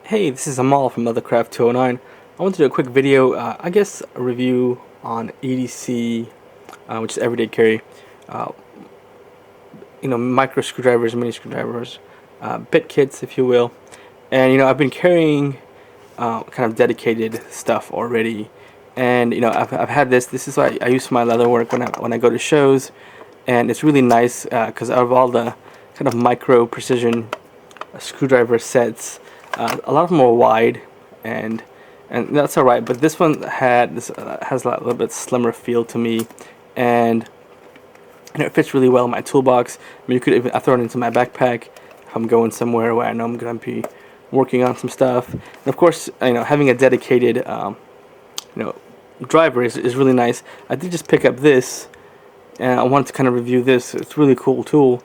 Hey, this is Amal from LeatherCraft 209. I want to do a quick video, I guess a review on EDC, which is everyday carry. Uh, Micro screwdrivers, mini screwdrivers, bit kits, if you will. And I've been carrying kind of dedicated stuff already. And I've had this. This is what I use for my leather work when I go to shows, and it's really nice because out of all the kind of micro precision screwdriver sets. A lot of them are wide, and that's alright. But this one has a little bit slimmer feel to me, and it fits really well in my toolbox. I mean, I throw it into my backpack if I'm going somewhere where I know I'm going to be working on some stuff. And of course, having a dedicated driver is really nice. I did just pick up this, and I wanted to kind of review this. It's a really cool tool,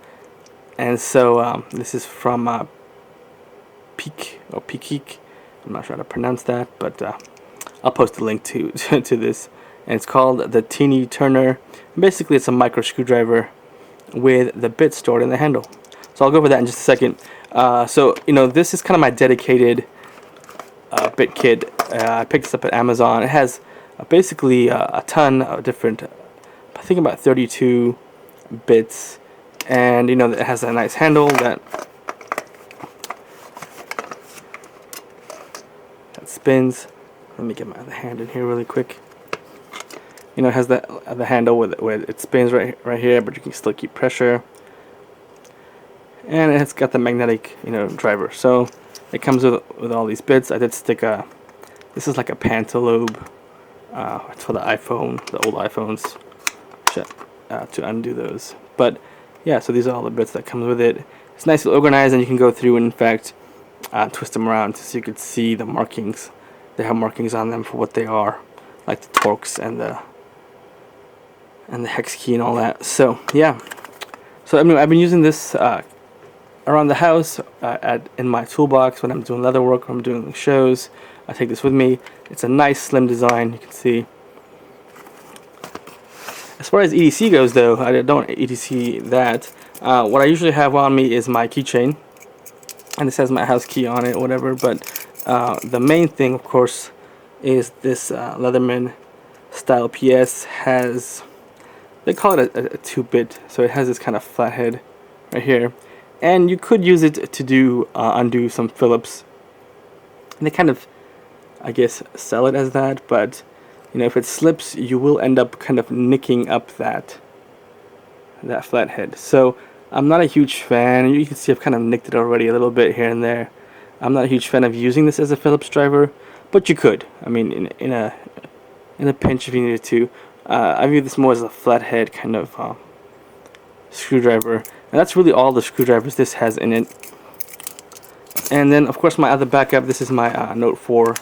and so this is from Picquic. I'm not sure how to pronounce that, but I'll post a link to this. And it's called the Teeny Turner. And basically, it's a micro screwdriver with the bit stored in the handle. So I'll go over that in just a second. This is kind of my dedicated bit kit. I picked this up at Amazon. It has basically a ton of different, I think about 32 bits, and it has a nice handle that spins. Let me get my other hand in here really quick. It has the handle where it spins right here, but you can still keep pressure. And it's got the magnetic driver. So it comes with all these bits. I did stick this is like a pantalobe. It's for the iPhone, the old iPhones, to undo those. But yeah, so these are all the bits that comes with it. It's nicely organized, and you can go through and in fact twist them around so you could see the markings. They have markings on them for what they are, like the Torx and the hex key and all that. So yeah, so I've been using this around the house, in my toolbox when I'm doing leather work, when I'm doing shows. I take this with me. It's a nice slim design, you can see. As far as EDC goes, though, I don't EDC that. What I usually have on me is my keychain, and this has my house key on it, whatever. But the main thing, of course, is this Leatherman style PS. Has, they call it a 2-bit, so it has this kind of flathead right here, and you could use it to do undo some Phillips. And they kind of, I guess, sell it as that, but if it slips, you will end up kind of nicking up that flathead. So I'm not a huge fan. You can see I've kind of nicked it already a little bit here and there. I'm not a huge fan of using this as a Phillips driver, but you could. I mean, in a pinch if you needed to. I view this more as a flathead kind of screwdriver, and that's really all the screwdrivers this has in it. And then, of course, my other backup. This is my Note 4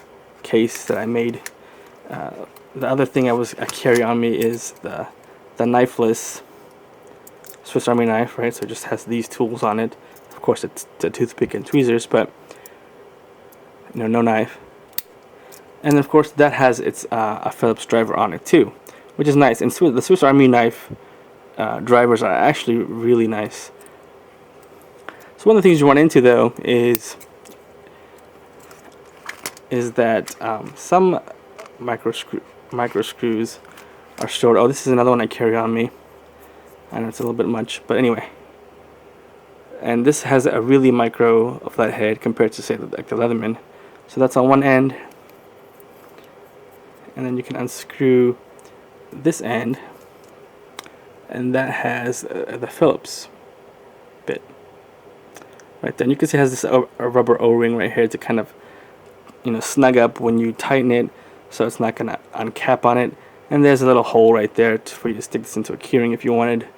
case that I made. The other thing I carry on me is the knifeless Swiss Army knife, right? So it just has these tools on it. Of course, it's the toothpick and tweezers, but no knife. And of course, that has its a Phillips driver on it too, which is nice. And the Swiss Army knife drivers are actually really nice. So one of the things you run into, though, is that some micro screws are stored. Oh, this is another one I carry on me. I know it's a little bit much, but anyway. And this has a really micro flathead compared to, say, like the Leatherman. So that's on one end, and then you can unscrew this end, and that has the Phillips bit right there. And you can see it has this a rubber O-ring right here to kind of snug up when you tighten it, so it's not gonna uncap on it. And there's a little hole right there for you to stick this into a keyring if you wanted.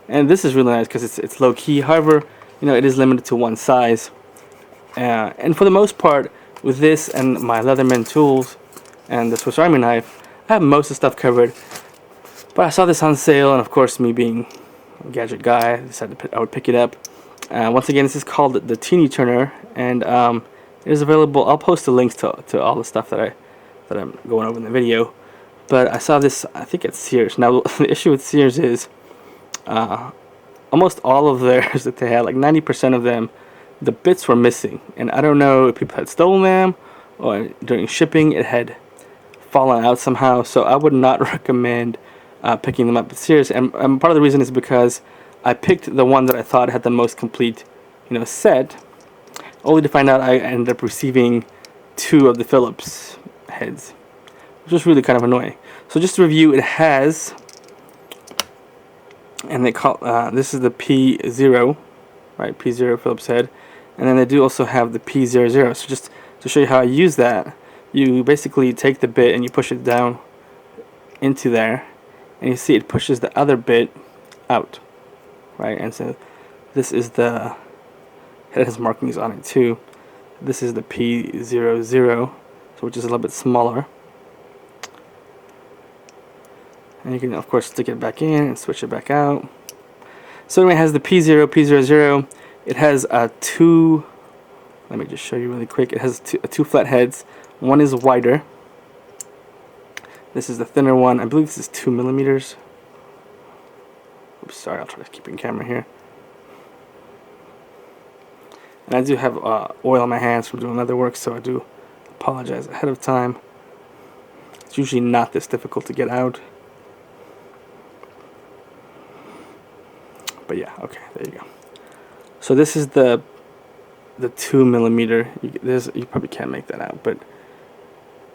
And this is really nice because it's low key. However, it is limited to one size. And for the most part, with this and my Leatherman tools and the Swiss Army knife, I have most of the stuff covered. But I saw this on sale, and of course, me being a gadget guy, I decided I would pick it up. Once again, this is called the Teeny Turner, and it is available. I'll post the links to all the stuff that I'm going over in the video. But I saw this, I think at Sears. Now, the issue with Sears is almost all of theirs that they had, like 90% of them, the bits were missing, and I don't know if people had stolen them or during shipping it had fallen out somehow. So I would not recommend picking them up seriously. And part of the reason is because I picked the one that I thought had the most complete, set, only to find out I ended up receiving 2 of the Phillips heads, which was really kind of annoying. So just to review, it has, and they call this is the P0, right? P0 Phillips head, and then they do also have the P00. So just to show you how I use that, you basically take the bit and you push it down into there, and you see it pushes the other bit out, right? And so this is the, it has markings on it too. This is the P00, so which is a little bit smaller. And you can of course stick it back in and switch it back out. So anyway, it has the P00. It has 2, let me just show you really quick. It has two flat heads. One is wider. This is the thinner one. I believe this is 2 millimeters. Oops, sorry, I'll try to keep in camera here. And I do have oil on my hands from doing other work, so I do apologize ahead of time. It's usually not this difficult to get out. But yeah, okay, there you go. So this is the 2 millimeter. You probably can't make that out, but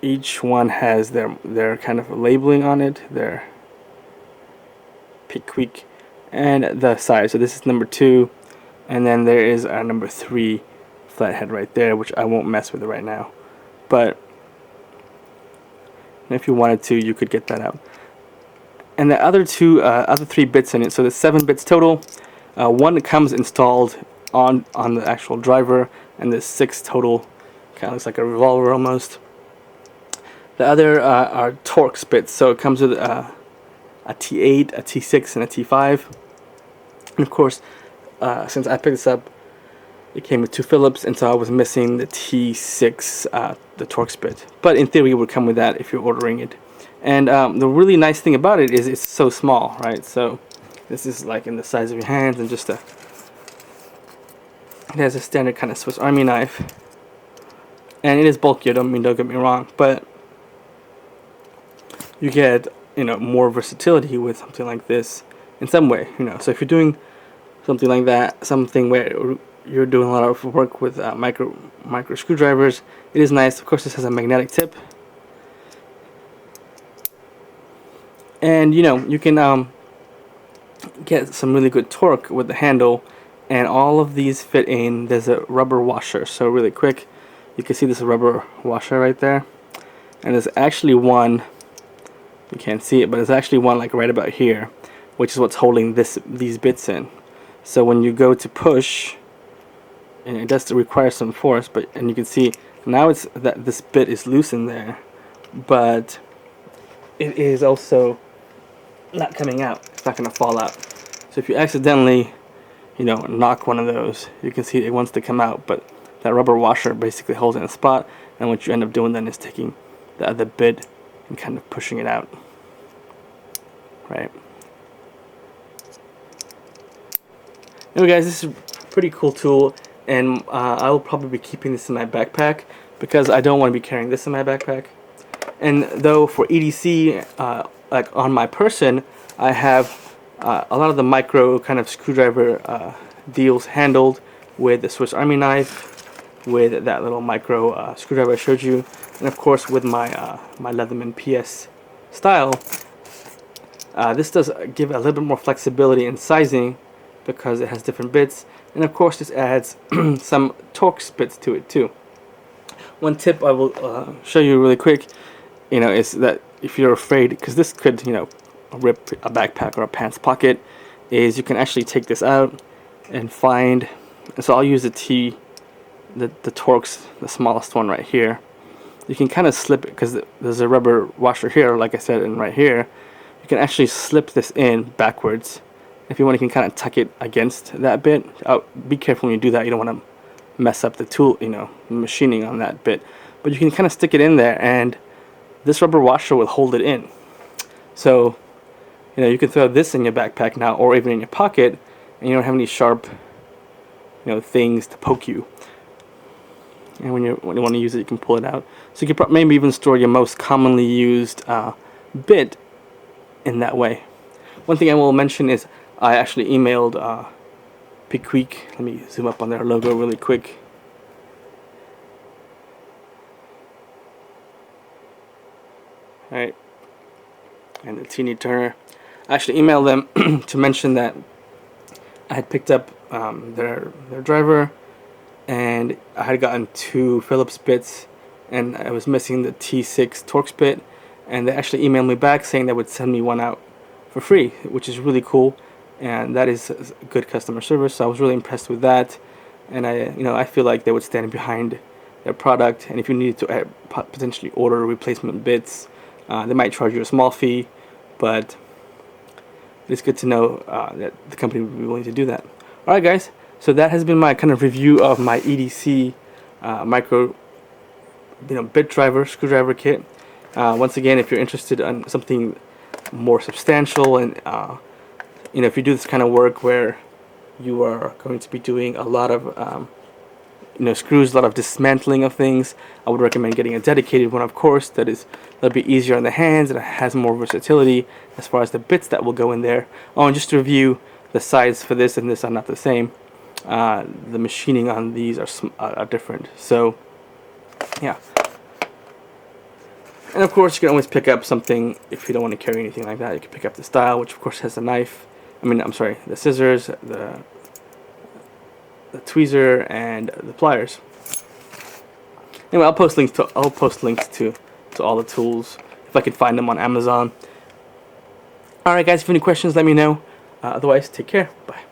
each one has their kind of labeling on it, their Picquic, and the size. So this is number 2, and then there is a number 3 flathead right there, which I won't mess with right now. But if you wanted to, you could get that out. And the other 3 bits in it, so there's 7 bits total. One comes installed on the actual driver, and there's 6 total. Kind of looks like a revolver almost. The other are Torx bits, so it comes with a T8, a T6, and a T5. And of course, since I picked this up, it came with 2 Phillips, and so I was missing the T6, the Torx bit. But in theory, it would come with that if you're ordering it. And the really nice thing about it is it's so small, right? So this is like in the size of your hands, and just it has a standard kind of Swiss Army knife. And it is bulky, don't get me wrong, but you get, more versatility with something like this in some way, So if you're doing something like that, something where you're doing a lot of work with micro screwdrivers, it is nice. Of course, this has a magnetic tip, and you can get some really good torque with the handle. And all of these fit in. There's a rubber washer, so really quick, you can see this rubber washer right there, and there's actually one, you can't see it, but there's actually one like right about here, which is what's holding these bits in. So when you go to push, and it does require some force, and you can see now it's that this bit is loose in there, but it is also not coming out. It's not going to fall out. So if you accidentally knock one of those, you can see it wants to come out, but that rubber washer basically holds it in a spot, and what you end up doing then is taking the other bit and kind of pushing it out, right? Anyway guys, this is a pretty cool tool, and I will probably be keeping this in my backpack because I don't want to be carrying this in my backpack. And though for EDC, like on my person, I have a lot of the micro kind of screwdriver deals handled with the Swiss Army knife, with that little micro screwdriver I showed you, and of course with my my Leatherman PS style. This does give a little bit more flexibility in sizing because it has different bits, and of course this adds some Torx bits to it too. One tip I will show you really quick, is that if you're afraid, because this could rip a backpack or a pants pocket, is you can actually take this out and find, and so I'll use the Torx, the smallest one right here. You can kind of slip it because there's a rubber washer here, like I said, and right here you can actually slip this in backwards. If you want, you can kind of tuck it against that bit. Be careful when you do that, you don't want to mess up the tool, machining on that bit, but you can kind of stick it in there, and this rubber washer will hold it in. So you can throw this in your backpack now, or even in your pocket, and you don't have any sharp things to poke you. And when you want to use it, you can pull it out. So you could maybe even store your most commonly used bit in that way. One thing I will mention is I actually emailed Picquic. Let me zoom up on their logo really quick. Alright, and the teeny Turner. I actually emailed them to mention that I had picked up their driver, and I had gotten 2 Phillips bits, and I was missing the T6 Torx bit, and they actually emailed me back saying they would send me one out for free, which is really cool, and that is good customer service. So I was really impressed with that, and I feel like they would stand behind their product. And if you need to potentially order replacement bits, they might charge you a small fee, but it's good to know that the company would be willing to do that. Alright guys, so that has been my kind of review of my EDC micro bit driver screwdriver kit. Once again, if you're interested in something more substantial, and if you do this kind of work where you are going to be doing a lot of screws, a lot of dismantling of things, I would recommend getting a dedicated one, of course, that is a little bit easier on the hands and it has more versatility as far as the bits that will go in there. Oh, and just to review, the size for this and this are not the same. The machining on these are different. So yeah. And of course, you can always pick up something if you don't want to carry anything like that. You can pick up the style, which of course has a knife. The scissors, the tweezer, and the pliers. Anyway, I'll post links to all the tools if I can find them on Amazon. Alright guys, if you have any questions, let me know. Otherwise, take care. Bye.